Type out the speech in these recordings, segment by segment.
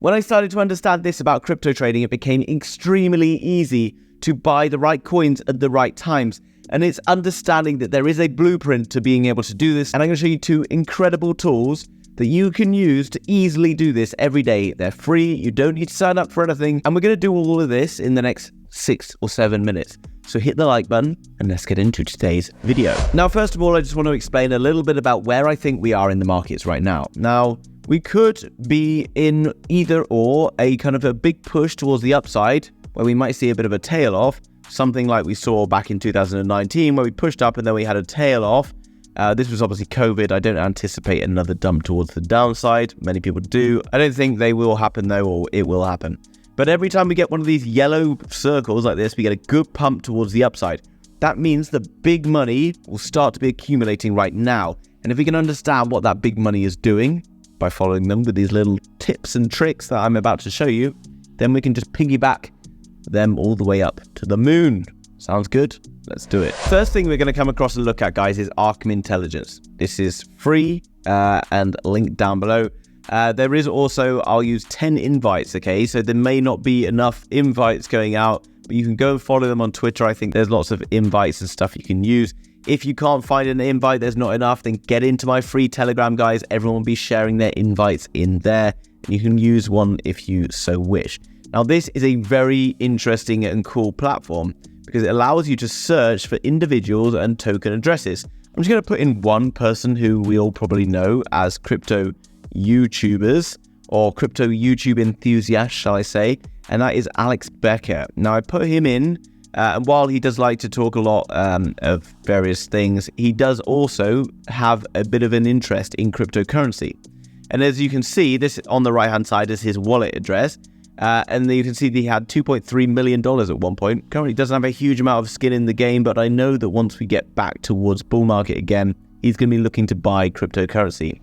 When I started to understand this about crypto trading, it became extremely easy to buy the right coins at the right times. And it's understanding that there is a blueprint to being able to do this. And I'm going to show you 2 incredible tools that you can use to easily do this every day. They're free. You don't need to sign up for anything. And we're going to do all of this in the next 6 or 7 minutes. So hit the like button and let's get into today's video. Now, first of all, I just want to explain a little bit about where I think we are in the markets right now. Now, we could be in either or, a kind of a big push towards the upside where we might see a bit of a tail off, something like we saw back in 2019 where we pushed up and then we had a tail off. This was obviously COVID. I don't anticipate another dump towards the downside. Many people do. I don't think they will happen though, or it will happen. But every time we get one of these yellow circles like this, we get a good pump towards the upside. That means the big money will start to be accumulating right now. And if we can understand what that big money is doing by following them with these little tips and tricks that I'm about to show you, then we can just piggyback them all the way up to the moon. Sounds good? Let's do it. First thing we're going to come across and look at, guys, is ALTCOIN Intelligence. This is free and linked down below. There is also, I'll use 10 invites, okay? So there may not be enough invites going out, but you can go and follow them on Twitter. I think there's lots of invites and stuff you can use. If you can't find an invite, there's not enough, then get into my free Telegram, guys. Everyone will be sharing their invites in there. You can use one if you so wish. Now, this is a very interesting and cool platform because it allows you to search for individuals and token addresses. I'm just going to put in one person who we all probably know as crypto YouTubers or crypto YouTube enthusiasts, shall I say, and that is Alex Becker. Now, I put him in, and while he does like to talk a lot of various things, he does also have a bit of an interest in cryptocurrency. And as you can see, this on the right-hand side is his wallet address. And then you can see that he had $2.3 million at one point. Currently doesn't have a huge amount of skin in the game, but I know that once we get back towards bull market again, he's going to be looking to buy cryptocurrency.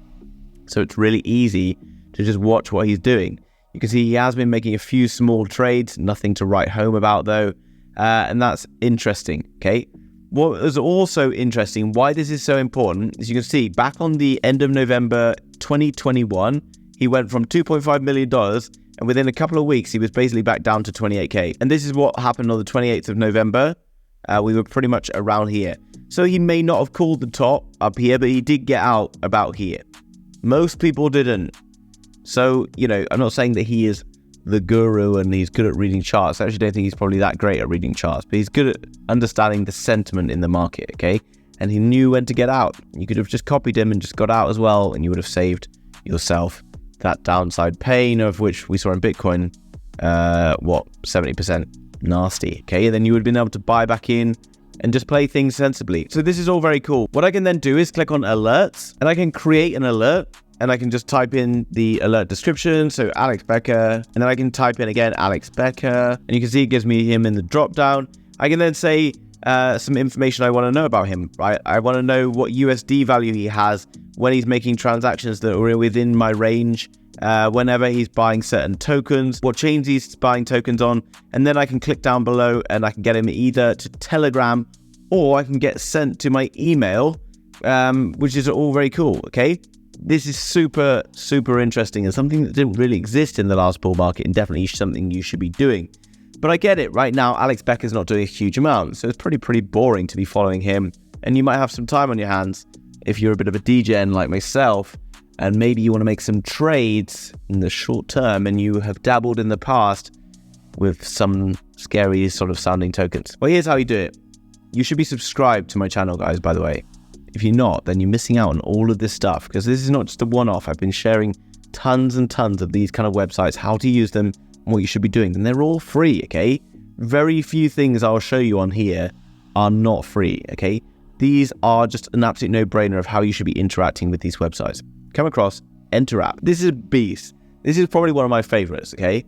So it's really easy to just watch what he's doing. You can see he has been making a few small trades, nothing to write home about though. And that's interesting, okay? What is also interesting, why this is so important, is you can see back on the end of November 2021, he went from $2.5 million and within a couple of weeks, he was basically back down to 28K. And this is what happened on the 28th of November. We were pretty much around here. So he may not have called the top up here, but he did get out about here. Most people didn't. So, you know, I'm not saying that he is the guru and he's good at reading charts. I actually don't think he's probably that great at reading charts, but he's good at understanding the sentiment in the market, okay? And he knew when to get out. You could have just copied him and just got out as well, and you would have saved yourself that downside pain, of which we saw in Bitcoin, 70% nasty, okay? And then you would have been able to buy back in and just play things sensibly. So this is all very cool. What I can then do is click on alerts, and I can create an alert, and I can just type in the alert description, so Alex Becker, and then I can type in again Alex Becker, and you can see it gives me him in the drop down. I can then say some information I want to know about him, right? I want to know what USD value he has when he's making transactions that are within my range, whenever he's buying certain tokens, what chains he's buying tokens on, and then I can click down below and I can get him either to Telegram or I can get sent to my email, which is all very cool, okay? This is super, super interesting and something that didn't really exist in the last bull market and definitely something you should be doing. But I get it, right now Alex Becker's not doing a huge amount, so it's pretty boring to be following him, and you might have some time on your hands if you're a bit of a degen like myself, and maybe you want to make some trades in the short term and you have dabbled in the past with some scary sort of sounding tokens. Well, here's how you do it. You should be subscribed to my channel, guys, by the way. If you're not, then you're missing out on all of this stuff, because this is not just a one-off. I've been sharing tons and tons of these kind of websites, how to use them, and what you should be doing. And they're all free, okay? Very few things I'll show you on here are not free, okay? These are just an absolute no-brainer of how you should be interacting with these websites. Come across, enter app. This is a beast. This is probably one of my favorites, okay?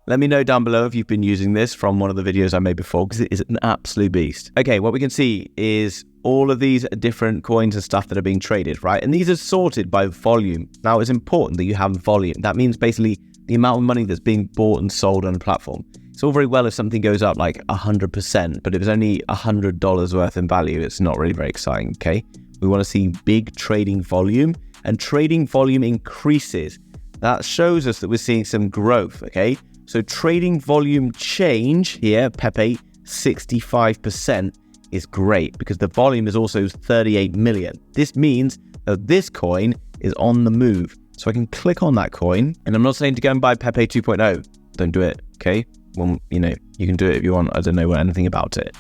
Let me know down below if you've been using this from one of the videos I made before, because it is an absolute beast. Okay, what we can see is all of these different coins and stuff that are being traded, right? And these are sorted by volume. Now, it's important that you have volume. That means basically the amount of money that's being bought and sold on the platform. It's all very well if something goes up like 100%, but if it's only $100 worth in value, it's not really very exciting, okay? We want to see big trading volume, and trading volume increases that shows us that we're seeing some growth, okay? So trading volume change here, Pepe, 65% is great because the volume is also 38 million. This means that this coin is on the move. So I can click on that coin, and I'm not saying to go and buy Pepe 2.0. Don't do it, okay? Well, you know, you can do it if you want. I don't know anything about it.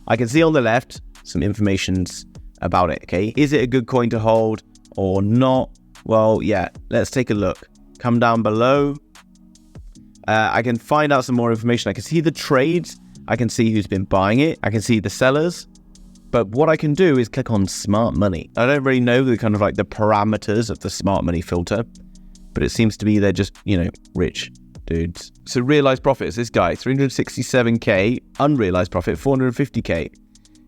I can see on the left some informations about it, okay? Is it a good coin to hold or not? Well, yeah, let's take a look. Come down below. I can find out some more information. I can see the trades. I can see who's been buying it. I can see the sellers. But what I can do is click on smart money. I don't really know the kind of like the parameters of the smart money filter, but it seems to be they're just, you know, rich dudes. So realized profits, this guy, 367K, unrealized profit, 450K.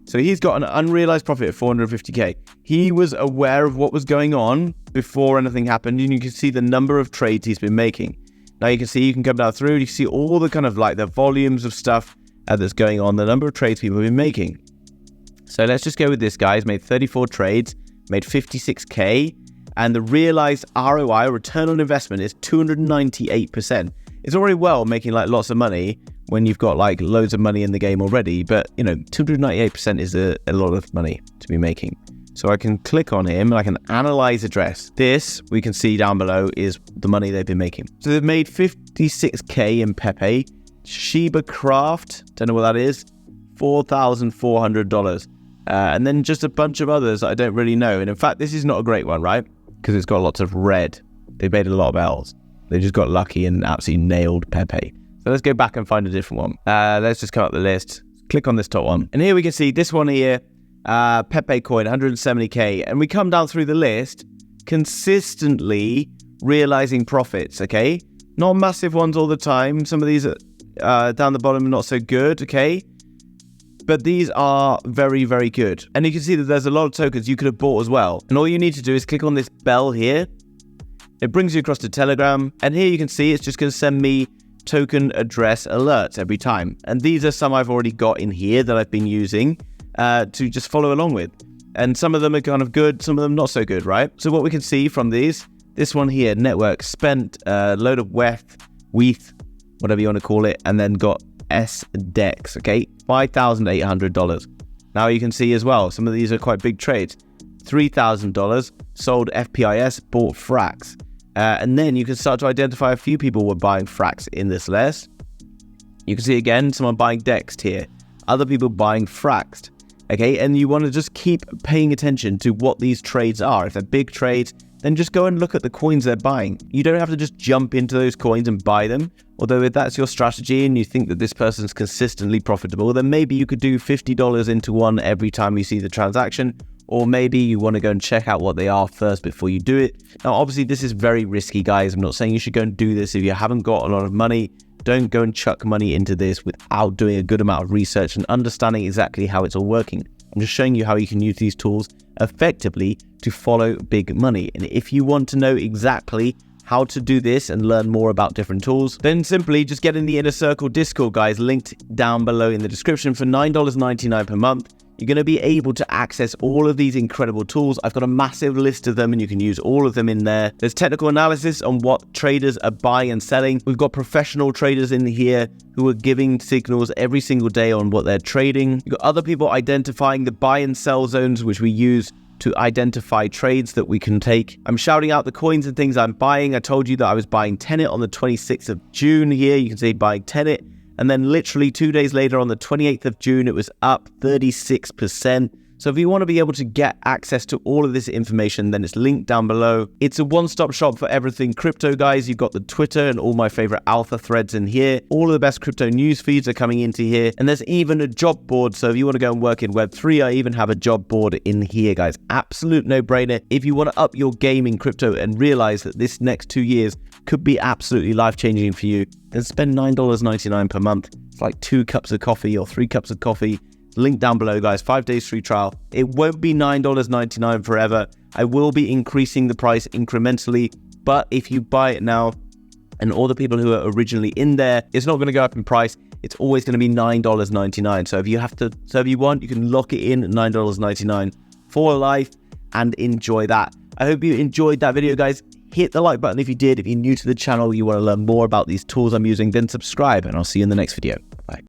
So he's got an unrealized profit of 450K. He was aware of what was going on before anything happened, and you can see the number of trades he's been making. Now you can come down through, you can see all the kind of like the volumes of stuff that's going on, the number of trades people have been making. So let's just go with this guy. He's made 34 trades, made 56K, and the realized ROI, return on investment, is 298%. It's already well making like lots of money when you've got like loads of money in the game already, but you know, 298% is a lot of money to be making. So I can click on him and I can analyze address. This, we can see down below, is the money they've been making. So they've made 56K in Pepe. Shiba Craft, don't know what that is, $4,400. And then just a bunch of others I don't really know. And in fact, this is not a great one, right? Because it's got lots of red. They made a lot of L's. They just got lucky and absolutely nailed Pepe. So let's go back and find a different one. Let's just come up the list. Click on this top one. And here we can see this one here, Pepe coin, 170K. And we come down through the list, consistently realizing profits, okay? Not massive ones all the time. Some of these are down the bottom are not so good, okay? But these are very, very good. And you can see that there's a lot of tokens you could have bought as well. And all you need to do is click on this bell here. It brings you across to Telegram. And here you can see it's just going to send me token address alerts every time. And these are some I've already got in here that I've been using to just follow along with. And some of them are kind of good, some of them not so good, right? So what we can see from these, this one here, network, spent a load of WETH, whatever you want to call it, and then got SDEX, okay, $5,800. Now you can see as well, some of these are quite big trades. $3,000, sold FPIS, bought Frax. And then you can start to identify a few people were buying Frax in this list. You can see again, someone buying Dext here, other people buying Fraxed, okay? And you want to just keep paying attention to what these trades are. If they're big trades, then just go and look at the coins they're buying. You don't have to just jump into those coins and buy them. Although if that's your strategy and you think that this person's consistently profitable, then maybe you could do $50 into one every time you see the transaction. Or maybe you want to go and check out what they are first before you do it. Now, obviously, this is very risky, guys. I'm not saying you should go and do this if you haven't got a lot of money. Don't go and chuck money into this without doing a good amount of research and understanding exactly how it's all working. I'm just showing you how you can use these tools effectively to follow big money. And if you want to know exactly how to do this and learn more about different tools, then simply just get in the Inner Circle Discord, guys, linked down below in the description. For $9.99 per month, you're going to be able to access all of these incredible tools. I've got a massive list of them and you can use all of them in there. There's technical analysis on what traders are buying and selling. We've got professional traders in here who are giving signals every single day on what they're trading. You've got other people identifying the buy and sell zones, which we use to identify trades that we can take. I'm shouting out the coins and things I'm buying. I told you that I was buying Tenet on the 26th of June here. You can see buying Tenet. And then literally 2 days later on the 28th of June, it was up 36%. So if you want to be able to get access to all of this information, then it's linked down below. It's a one-stop shop for everything crypto, guys. You've got the Twitter and all my favorite alpha threads in here. All of the best crypto news feeds are coming into here. And there's even a job board. So if you want to go and work in Web3, I even have a job board in here, guys. Absolute no-brainer. If you want to up your game in crypto and realize that this next 2 years could be absolutely life-changing for you, then spend $9.99 per month. It's like 2 cups of coffee or 3 cups of coffee. Link down below, guys. 5 days free trial. It won't be $9.99 forever. I will be increasing the price incrementally, but if you buy it now and all the people who are originally in there, it's not going to go up in price. It's always going to be $9.99. So if you want, you can lock it in at $9.99 for life and enjoy that. I hope you enjoyed that video, guys. hit the like button if you did. If you're new to the channel, you want to learn more about these tools I'm using, then subscribe, and I'll see you in the next video.